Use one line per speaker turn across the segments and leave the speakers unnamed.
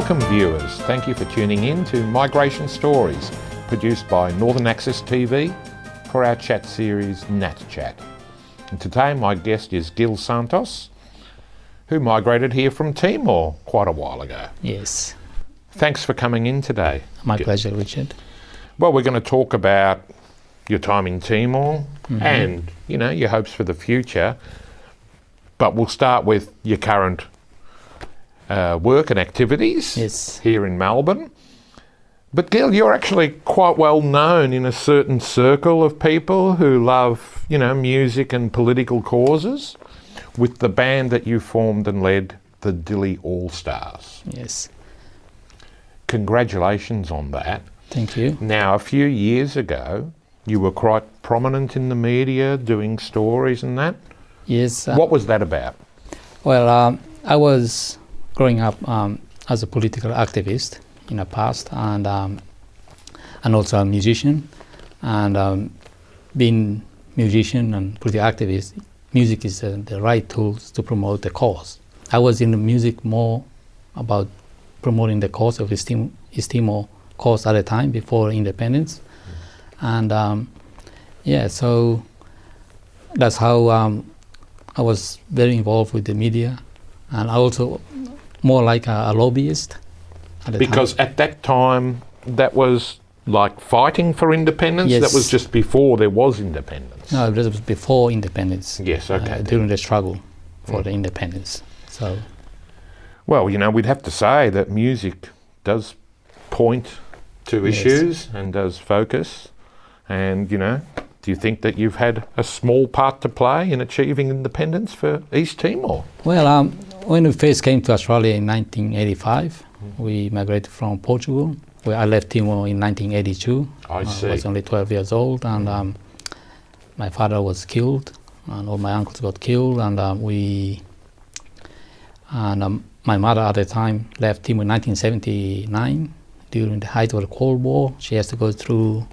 Welcome viewers, thank you for tuning in to Migration Stories, produced by Northern Access TV for our chat series NAT Chat. And today my guest is Gil Santos, who migrated here from Timor quite a while ago.
Yes.
Thanks for coming in today.
My pleasure, Richard.
Well, we're going to talk about your time in Timor and, you know, your hopes for the future. But we'll start with your current work and activities here in Melbourne. But Gil, you're actually quite well known in a certain circle of people who love, you know, music and political causes, with the band that you formed and led, the Dili All Stars.
Yes.
Congratulations on that.
Thank you.
Now, a few years ago, you were quite prominent in the media, doing stories and that.
Yes.
What was that about?
Well, I was growing up as a political activist in the past, and also a musician. And being musician and political activist, music is the right tools to promote the cause. I was in the music more about promoting the cause of East Timor cause at the time before independence. And so that's how I was very involved with the media, and I also more like a lobbyist at the time.
Because at that time, that was like fighting for independence?
Yes.
That was just before there was independence?
No, it was before independence.
Yes, okay.
During the struggle for the independence. So,
well, you know, we'd have to say that music does point to issues and does focus. And, you know, do you think that you've had a small part to play in achieving independence for East Timor?
Well, when we first came to Australia in 1985, we migrated from Portugal, where I left Timor in 1982.
I see.
I was only 12 years old, and my father was killed, and all my uncles got killed, and my mother at the time left Timor in 1979 during the height of the Cold War. She has to go through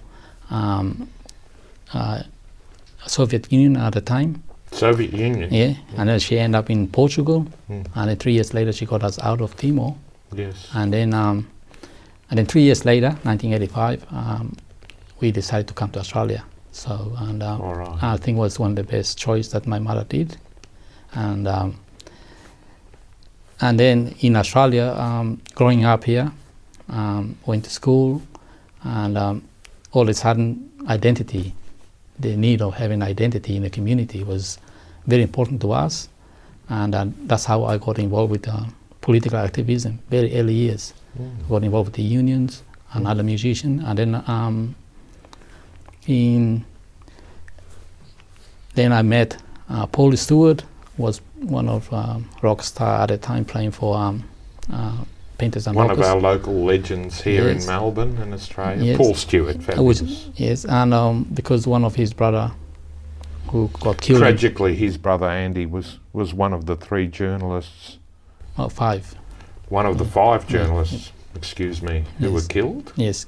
Soviet Union at the time.
Soviet Union?
Yeah, and then she ended up in Portugal, and then 3 years later she got us out of Timor.
Yes.
And then 3 years later, 1985, we decided to come to Australia. So, and
all right.
I think it was one of the best choice that my mother did. And then in Australia, growing up here, went to school, and all of a sudden identity, the need of having identity in the community was very important to us. And that's how I got involved with political activism, very early years. Got involved with the unions and other musicians. And then I met Paul Stewart, was one of rock star at the time, playing for Painters and
One
Rockers.
of our local legends here in Melbourne and Australia.
Yes.
Paul Stewart, fabulous.
Yes, and because one of his brother who got killed.
Tragically, his brother Andy was one of the 3 journalists.
Oh, 5.
One of the 5 journalists, excuse me, who were killed?
Yes.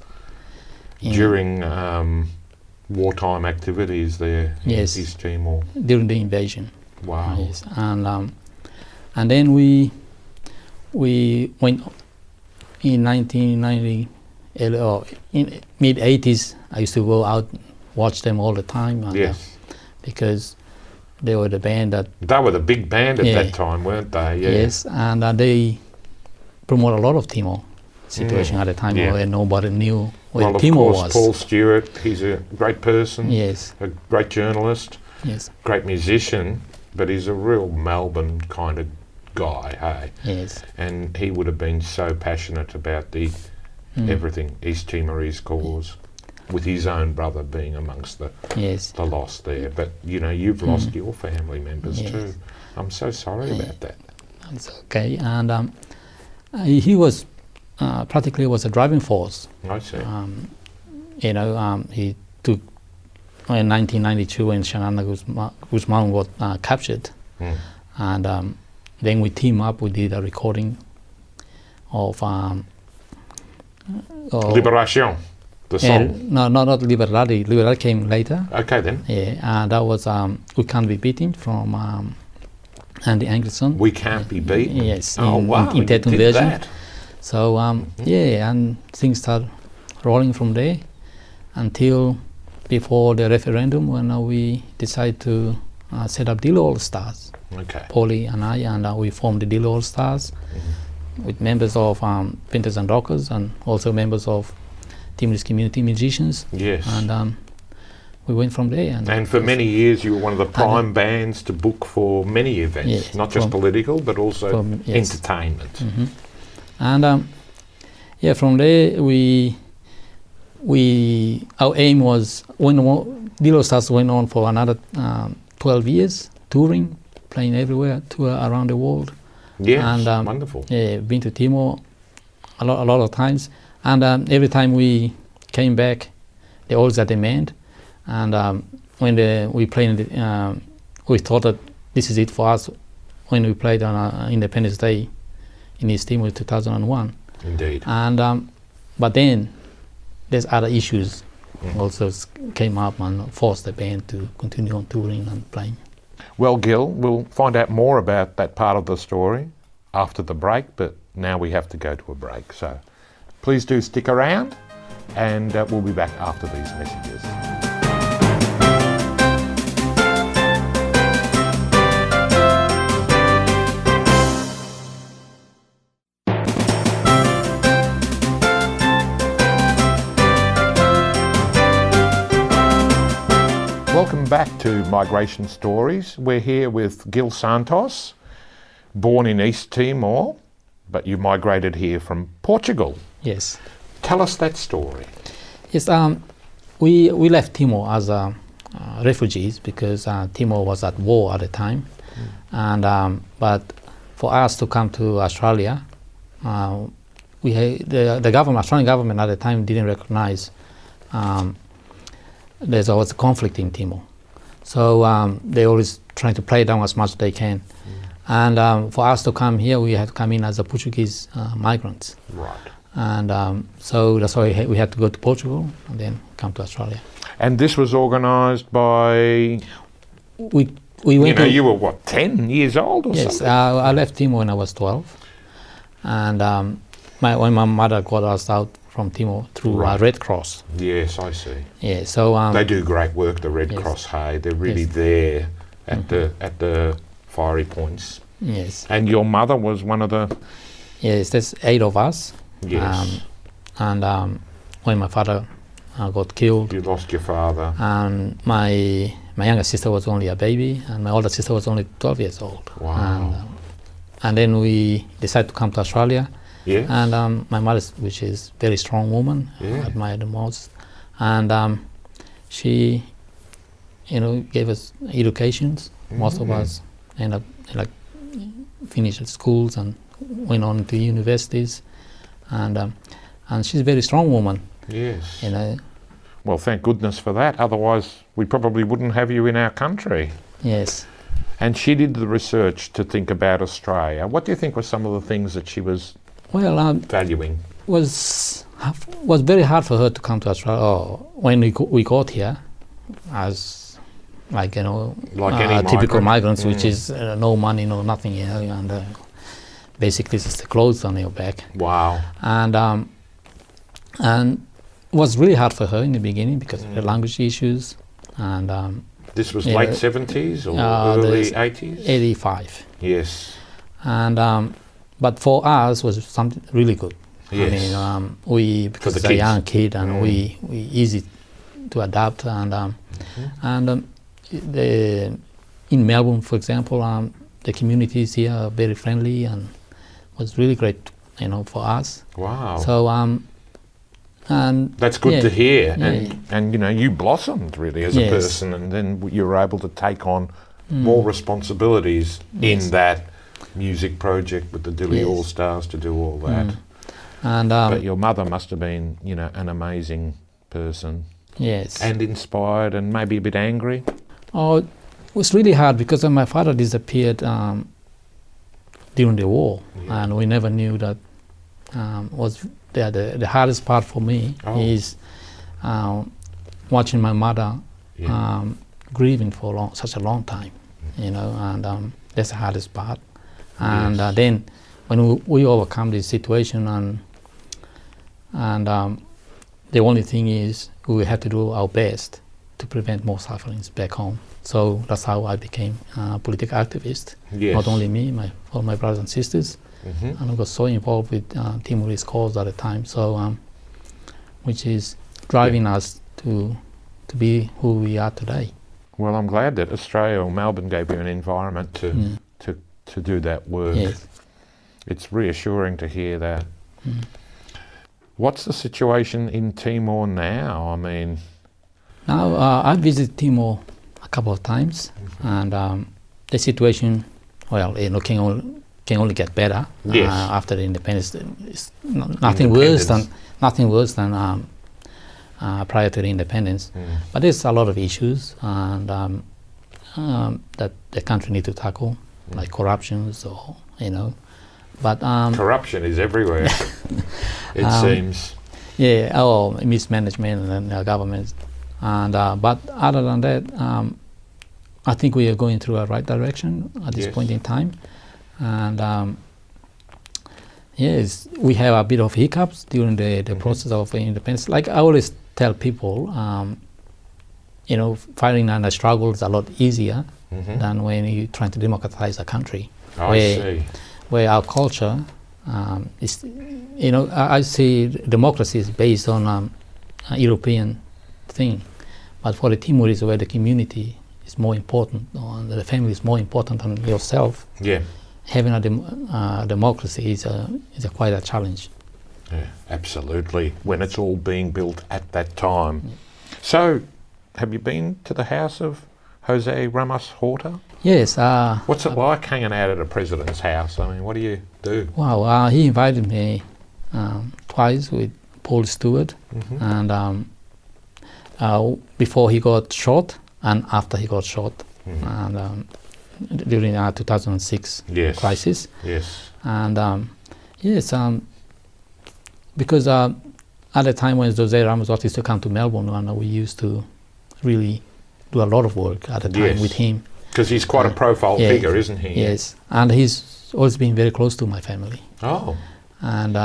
During wartime activities there in East Timor.
During the invasion.
Wow.
Yes, and then we went in 1990, in mid-80s. I used to go out, watch them all the time. And, because they were the band that...
They were the big band at that time, weren't they? Yeah.
Yes, and they promote a lot of Timor situation at the time where nobody knew where Timor was.
Of course, Paul Stewart, he's a great person, a great journalist, great musician, but he's a real Melbourne kind of guy, hey?
Yes.
And he would have been so passionate about the everything East Timorese cause, with his own brother being amongst the loss there. But, you know, you've lost your family members too. I'm so sorry about that.
It's okay. And he was practically was a driving force.
I see.
He took, in 1992 when Shanana Guzman got captured, and then we teamed up, we did a recording of
Liberation, the song.
No, not Liberati. Liberati came later.
Okay then.
Yeah, and that was We Can't Be Beaten from Andy Angerson.
We Can't Be Beaten?
Yes.
Oh wow,
in
you did
version.
that.
So yeah, and things start rolling from there until before the referendum, when we decided to set up Dilo All Stars.
Okay.
Paulie and I, and we formed the Dilo All Stars with members of Painters and Rockers, and also members of Timorese community musicians.
Yes.
And we went from there.
And for many years you were one of the prime bands to book for many events,
yes,
not just political, but also
yes,
entertainment.
And yeah, from there our aim was, when Dilo Stars went on for another 12 years, touring, playing everywhere, tour around the world.
Yes,
and,
wonderful.
Yeah, been to Timor a lot of times, and every time we came back, there always a demand. And when we played, we thought that this is it for us. When we played on Independence Day in East Timor 2001.
Indeed.
And but then there's other issues also came up and forced the band to continue on touring and playing.
Well, Gil, we'll find out more about that part of the story after the break, but now we have to go to a break. So please do stick around, and we'll be back after these messages. Welcome back to Migration Stories. We're here with Gil Santos, born in East Timor, but you migrated here from Portugal.
Yes.
Tell us that story.
Yes, we left Timor as refugees because Timor was at war at the time, and but for us to come to Australia, the Australian government at the time didn't recognize. There's always a conflict in Timor, so they're always trying to play down as much as they can. And for us to come here, we had to come in as a Portuguese migrants.
Right.
And so that's why we had to go to Portugal and then come to Australia.
And this was organised by...
We went.
You were what, 10 years old or
yes,
something?
I left Timor when I was 12, and when my mother got us out from Timor through Red Cross.
Yes, I see.
Yeah, so
they do great work, the Red
yes.
Cross. Hey, they're really there at the fiery points.
Yes.
And your mother was one of the...
Yes, there's 8 of us.
Yes.
And when my father got killed,
you lost your father.
And my younger sister was only a baby, and my older sister was only 12 years old.
Wow.
And then we decided to come to Australia.
Yes.
And my mother, which is a very strong woman, I admire the most, and she, gave us educations. Most of us ended up finished schools and went on to universities, and she's a very strong woman.
Yes. Well, thank goodness for that. Otherwise, we probably wouldn't have you in our country.
Yes.
And she did the research to think about Australia. What do you think were some of the things that she was valuing?
Was very hard for her to come to Australia. When we got here, as like any typical migrants, which is no money, no nothing, and basically just the clothes on your back.
Wow.
And it was really hard for her in the beginning because of the language issues. And
this was late 70s or early 80s?
85.
Yes.
And but for us was something really good.
Yes.
I mean, because it's a young kid, and we easy to adapt, and in Melbourne, for example, the communities here are very friendly, and was really great, for us.
Wow.
So and
that's good to hear,
yeah.
and you blossomed really as a person, and then you were able to take on more responsibilities in that music project with the Dilly All Stars to do all that.
And
but your mother must have been, an amazing person.
Yes.
And inspired, and maybe a bit angry.
Oh, it was really hard because my father disappeared during the war, and we never knew that. Was the hardest part for me is watching my mother grieving for such a long time, and that's the hardest part. And then when we overcome this situation, and the only thing is we have to do our best to prevent more sufferings back home. So that's how I became a political activist.
Yes.
Not only me, all my brothers and sisters.
Mm-hmm.
And I got so involved with Timorese cause at the time, so which is driving us to be who we are today.
Well, I'm glad that Australia or Melbourne gave you an environment to do that work.
Yes.
It's reassuring to hear that.
Mm.
What's the situation in Timor now? I mean...
Now, I visited Timor a couple of times, and the situation, well, can only get better.
Yes.
After the independence. It's nothing worse than prior to the independence.
Mm.
But there's a lot of issues and that the country needs to tackle, like corruptions or But
corruption is everywhere. It seems.
Yeah, mismanagement and government. And but other than that, I think we are going through a right direction at this point in time. And yes, we have a bit of hiccups during the process of independence. Like I always tell people, fighting and the struggle is a lot easier than when you're trying to democratize a country.
I see.
Where our culture is, I see democracy is based on a European thing, but for the Timorese, where the community is more important, or the family is more important than yourself.
Yeah.
Having a democracy is quite a challenge.
Yeah, absolutely. When it's all being built at that time. Yeah. So, have you been to the house of Jose Ramos Horta?
Yes.
What's it like hanging out at a president's house? I mean, what do you do?
Wow, he invited me twice with Paul Stewart, and before he got shot and after he got shot, and during 2006 crisis.
Yes.
And because at the time when Jose Ramos Horta used to come to Melbourne, and we used to really do a lot of work at the time with him.
Because he's quite a profile figure, isn't he?
Yes, and he's always been very close to my family.
Oh.
And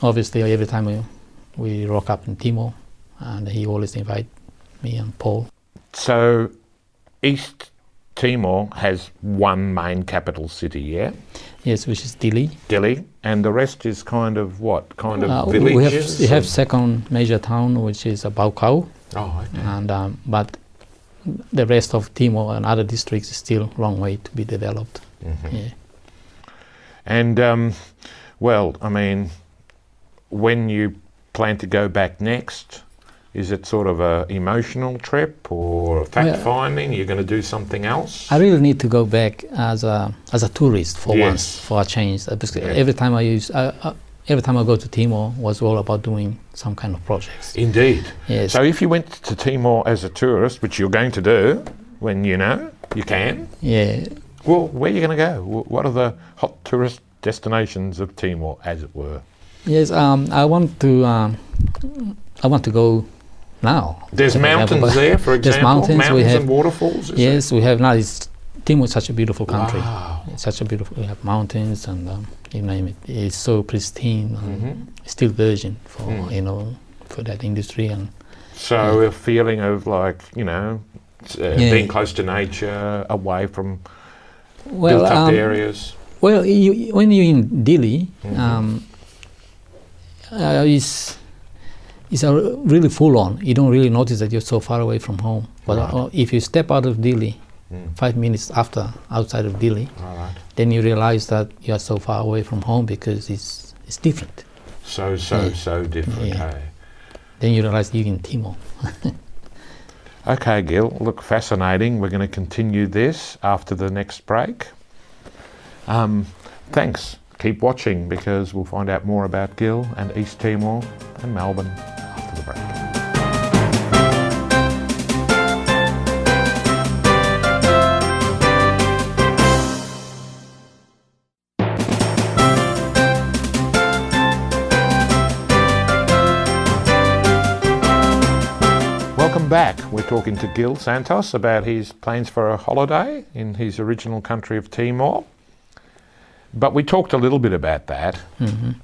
obviously every time we rock up in Timor, and he always invite me and Paul.
So East Timor has one main capital city, yeah?
Yes, which is Dili.
Dili, and the rest is kind of what? Kind of villages?
We have second major town, which is Baucau.
Oh, okay.
And but the rest of Timor and other districts is still a long way to be developed. Yeah.
And well, I mean, when you plan to go back next, is it sort of a emotional trip or fact-finding? You're going to do something else?
I really need to go back as a tourist for once, for a change. Because every time I go to Timor was all about doing some kind of projects.
Indeed.
Yes.
So if you went to Timor as a tourist, which you're going to do when you can. Yeah. Well, where are you going to go? What are the hot tourist destinations of Timor, as it were?
Yes, I want to go now.
There's mountains there, for example.
There's mountains
and waterfalls.
We have now. Timor is such a beautiful country.
Wow.
It's such a beautiful. We have mountains and you name it. It's so pristine. And still virgin for for that industry. And
so a feeling of being close to nature, away from built-up areas.
Well, when you're in Dili, it's really full on. You don't really notice that you're so far away from home. But if you step out of Dili, 5 minutes outside of Dili, then you realize that you are so far away from home because it's different.
So different.
Yeah. Then you realize you're in Timor.
Okay, Gil. Look, fascinating. We're going to continue this after the next break. Thanks. Keep watching because we'll find out more about Gil and East Timor and Melbourne after the break. Welcome back. We're talking to Gil Santos about his plans for a holiday in his original country of Timor. But we talked a little bit about that.
Mhm.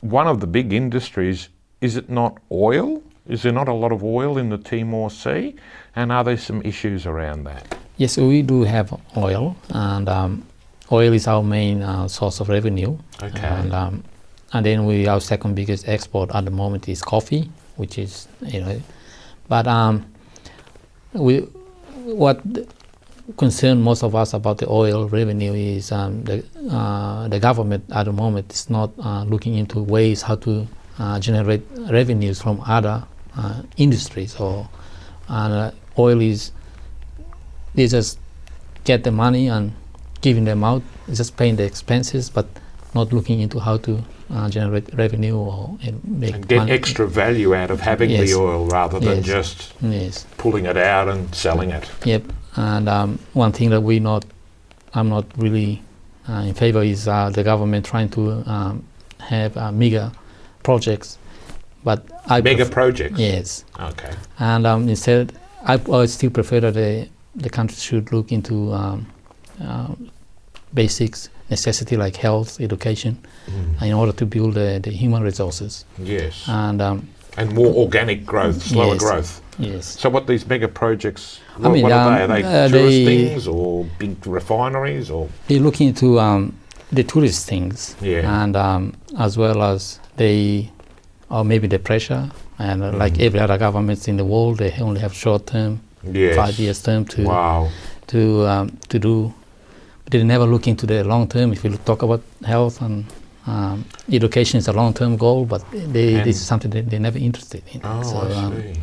One of the big industries, is it not oil? Is there not a lot of oil in the Timor Sea? And are there some issues around that?
Yes, we do have oil, and oil is our main source of revenue.
Okay.
And then our second biggest export at the moment is coffee, which is, but what concern most of us about the oil revenue is the government at the moment is not looking into ways how to generate revenues from other industries. Oil is, they just get the money and giving them out, just paying the expenses, but not looking into how to generate revenue or make
and get
money.
extra value out of having
Yes.
the oil rather than
Yes.
just
Yes.
pulling it out and selling it.
Yep. And one thing that I'm not really in favor is the government trying to have mega projects, but
Mega projects?
Yes.
Okay.
And instead, I still prefer that the country should look into basics necessity like health, education, in order to build the human resources.
Yes.
And
more organic growth, slower
yes.
growth.
Yes.
So what these mega projects,
I mean,
what are they? Are they tourist
they-
things or big refineries or?
They're looking into the tourist things,
Yeah.
and as well as or maybe the pressure, and like every other governments in the world, they only have short-term,
Yes.
5 years term
Wow.
to do. They never look into the long term. If you talk about health and education is a long-term goal, but this is something that they're never interested in.
Oh,
So,
I see.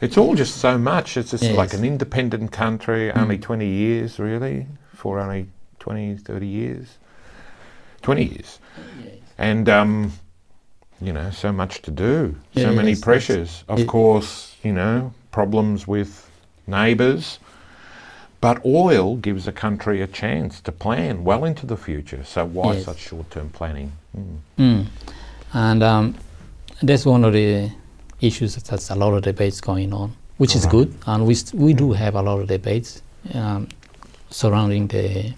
It's all just so much. It's just
Yes.
like an independent country, only 20 years really, for only 20, 30 years. 20 years. And, so much to do, so many
Yes,
pressures. Of course, problems with neighbours. But oil gives a country a chance to plan well into the future. So why
Yes.
such short-term planning?
And that's one of the issues that's a lot of debates going on, which is good, and we do have a lot of debates surrounding the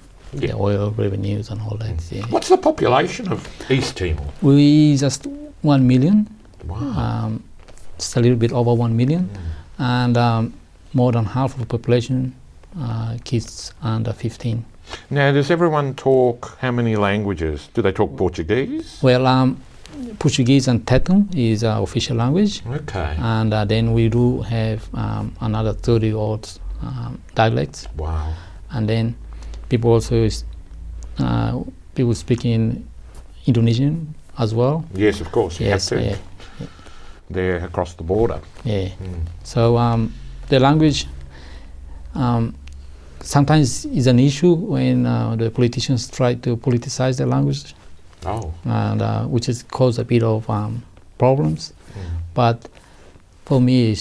oil revenues and all that. Yeah.
What's the population of East Timor?
We just 1 million,
Wow.
just a little bit over 1 million, and more than half of the population kids under 15.
Now, does everyone talk how many languages? Do they talk Portuguese?
Well, Portuguese and Tetum is our official language.
Okay.
And then we do have another 30 odd dialects.
Wow.
And then people also people speak in Indonesian as well.
Yes, of course. You
Yes,
have to.
yeah.
They're across the border.
Yeah. So the language sometimes is an issue when the politicians try to politicize the language,
Oh.
and which has caused a bit of problems. But for me,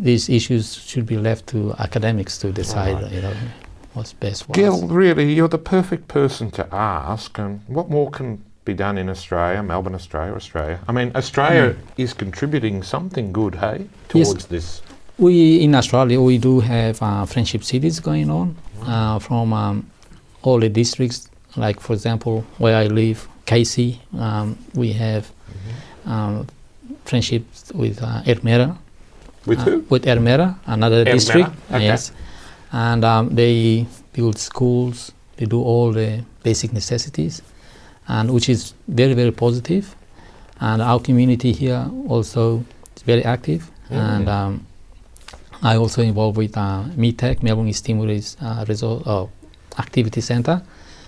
these issues should be left to academics to decide,
Right.
what's best for
Gil,
us.
really, you're the perfect person to ask. And what more can be done in Australia, Melbourne, Australia? I mean, Australia is contributing something good, hey, towards this.
In Australia, we do have friendship cities going on from all the districts. Like, for example, where I live, Casey, we have friendships with Ermera.
With who?
With Ermera, another
Ermera,
district.
okay.
Yes. And they build schools, they do all the basic necessities, and which is very, very positive. And our community here also is very active. And I also involved with METAC, Melbourne East Timorese Activity Centre.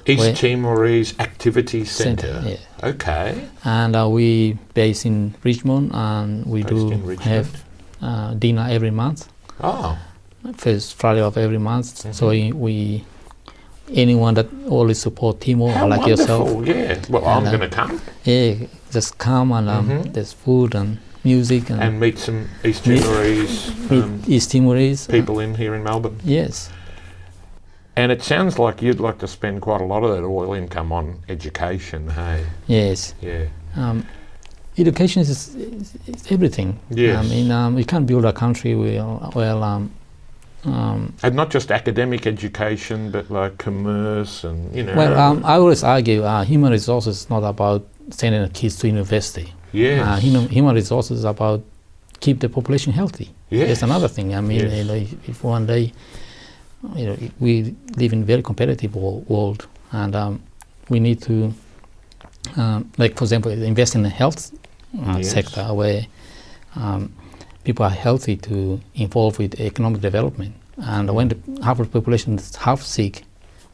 East Timorese Activity Centre.
Yeah.
Okay.
And we based in Richmond, and we
Based
do
in Richmond.
have dinner every month,
Oh.
first Friday of every month. So we anyone that always support Timor,
How
like
wonderful,
yourself,
yeah. Well, I'm
And,
going to come
yeah, just come and there's food and music
and meet some East Timorese
meet East Timorese
people in here in Melbourne.
Yes.
And it sounds like you'd like to spend quite a lot of that oil income on education, hey?
Yes.
Yeah.
Education is everything.
Yes.
I mean, we can't build a country
And not just academic education, but like commerce and, you know.
Well, I always argue human resources is not about sending the kids to university.
Yes.
Human resources is about keep the population healthy.
Yes.
That's another thing. I mean,
Yes.
you know, if one day, you know, we live in a very competitive world, and we need to, like for example, invest in the health
Yes.
sector where people are healthy to involve with economic development. And when half of the population is half sick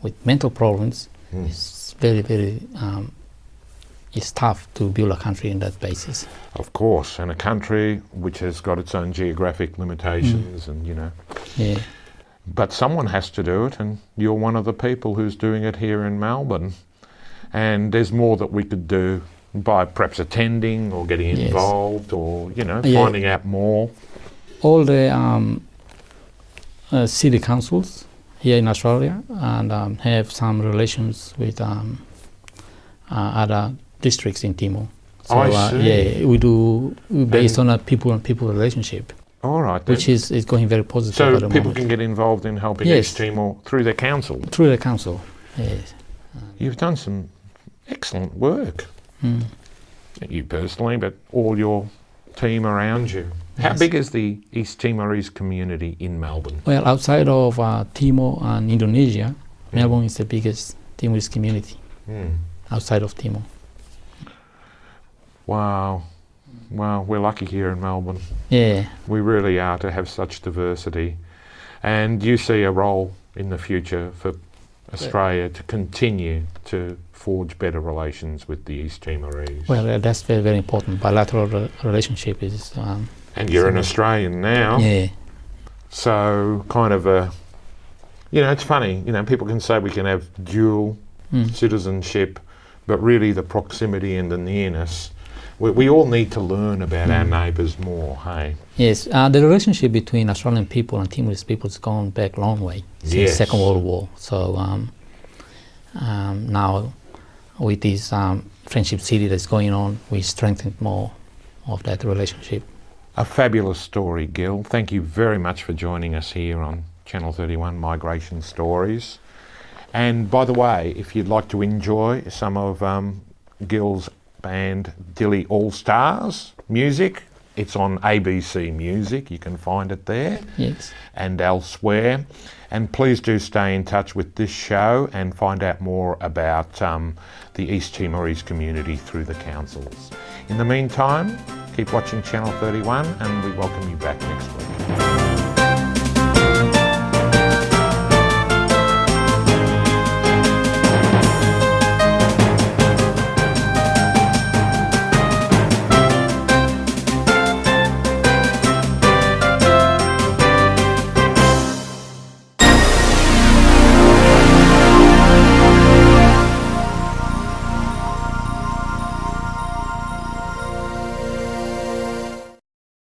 with mental problems, it's very, very it's tough to build a country in that basis.
Of course, and a country which has got its own geographic limitations and, you know.
Yeah.
But someone has to do it, and you're one of the people who's doing it here in Melbourne. And there's more that we could do by perhaps attending or getting
Yes.
involved or, you know,
Yeah.
finding out more.
All the city councils here in Australia and have some relations with other districts in Timor. So
I see.
yeah, we based on a people and people relationship,
All right, then.
which is going very positive
So
at the
people
moment.
can get involved in helping
Yes.
East Timor through their council.
Through the council. Yes.
You've done some excellent work.
Mm.
Not you personally, but all your team around you. How
Yes.
big is the East Timorese community in Melbourne?
Well, outside of Timor and Indonesia, Melbourne is the biggest Timorese community outside of Timor.
Wow. Well, we're lucky here in Melbourne.
Yeah.
We really are to have such diversity. And you see a role in the future for Australia to continue to forge better relations with the East Timorese.
Well, that's very, very important. Bilateral relationship is.
And you're an Australian now.
Yeah.
So kind of a, you know, it's funny, you know, people can say we can have dual citizenship, but really the proximity and the nearness, we all need to learn about our neighbours more, hey?
Yes, the relationship between Australian people and Timorese people has gone back a long way since
Yes.
Second World War. So now with this friendship city that's going on, we strengthened more of that relationship.
A fabulous story, Gil. Thank you very much for joining us here on Channel 31 Migration Stories. And by the way, if you'd like to enjoy some of Gil's band Dilly All Stars music, it's on ABC Music. You can find it there.
Yes.
And elsewhere. And please do stay in touch with this show and find out more about the East Timorese community through the councils. In the meantime, keep watching Channel 31 and we welcome you back next week.